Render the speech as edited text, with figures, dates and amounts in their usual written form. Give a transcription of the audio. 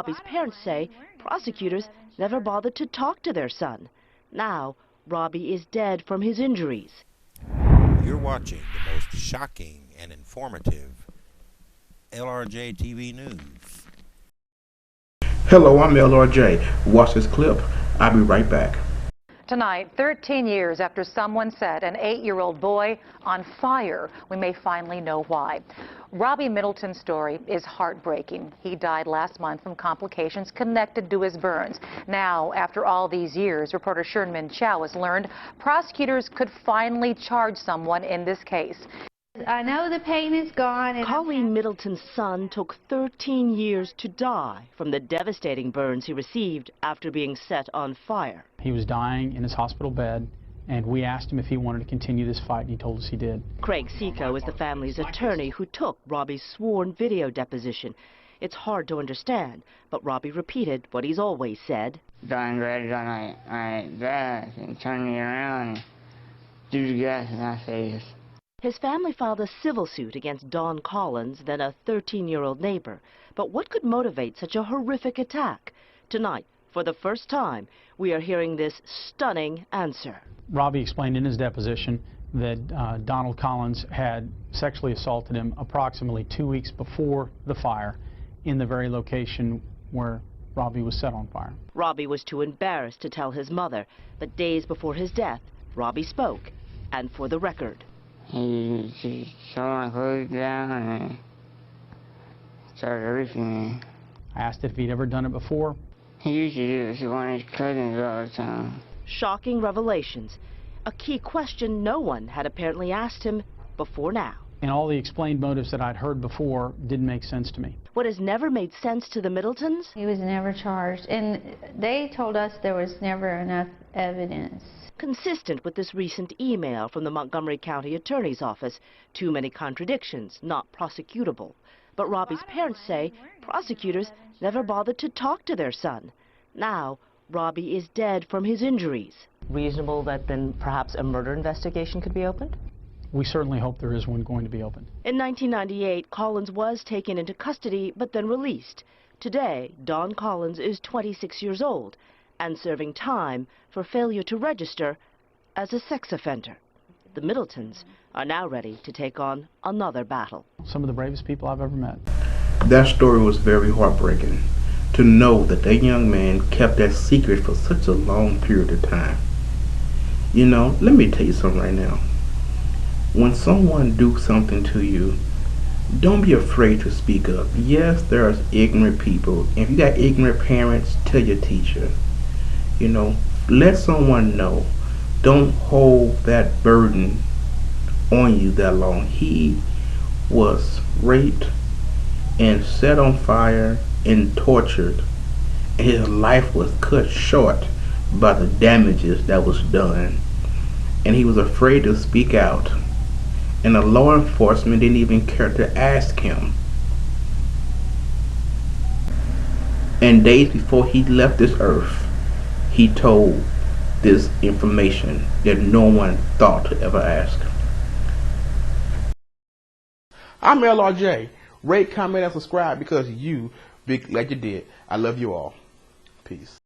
Robbie's parents say prosecutors never bothered to talk to their son. Now, Robbie is dead from his injuries. You're watching the most shocking and informative LRJTV news. Hello, I'm LRJ. Watch this clip. I'll be right back. Tonight, 13 years after someone set an 8-year-old boy on fire, we may finally know why. Robbie Middleton's story is heartbreaking. He died last month from complications connected to his burns. Now, after all these years, reporter Sherman Chow has learned prosecutors could finally charge someone in this case. I know the pain is gone. Colleen Middleton's son took 13 years to die from the devastating burns he received after being set on fire. He was dying in his hospital bed, and we asked him if he wanted to continue this fight, and he told us he did. Craig Seco is the family's attorney who took Robbie's sworn video deposition. It's hard to understand, but Robbie repeated what he's always said. Dying grabbed on my back and turned me around and threw the gas in my face. His family filed a civil suit against Don Collins, then a 13-year-old neighbor. But what could motivate such a horrific attack? Tonight, for the first time, we are hearing this stunning answer. Robbie explained in his deposition that Donald Collins had sexually assaulted him approximately 2 weeks before the fire in the very location where Robbie was set on fire. Robbie was too embarrassed to tell his mother, but days before his death, Robbie spoke, and for the record. He tore my clothes down and started roofing me. I asked if he'd ever done it before. He used to do this to one of his cousins all the time. Shocking revelations. A key question no one had apparently asked him before now. And all the explained motives that I'd heard before didn't make sense to me. What has never made sense to the Middletons? He was never charged, and they told us there was never enough evidence. Consistent with this recent email from the Montgomery County Attorney's Office. Too many contradictions, not prosecutable. But Robbie's parents say prosecutors never bothered to talk to their son. Now, Robbie is dead from his injuries. Reasonable that then perhaps a murder investigation could be opened? We certainly hope there is one going to be opened. In 1998, Collins was taken into custody but then released. Today, Don Collins is 26 years old and serving time for failure to register as a sex offender. The Middletons are now ready to take on another battle. Some of the bravest people I've ever met. That story was very heartbreaking. To know that that young man kept that secret for such a long period of time. You know, let me tell you something right now. When someone do something to you, don't be afraid to speak up. Yes, there's ignorant people. If you got ignorant parents, tell your teacher. You know, let someone know. Don't hold that burden on you that long. He was raped and set on fire and tortured, and his life was cut short by the damages that was done, and he was afraid to speak out, and the law enforcement didn't even care to ask him. And days before he left this earth, he told this information that no one thought to ever ask. I'm LRJ. Rate, comment, and subscribe because you big like you did. I love you all. Peace.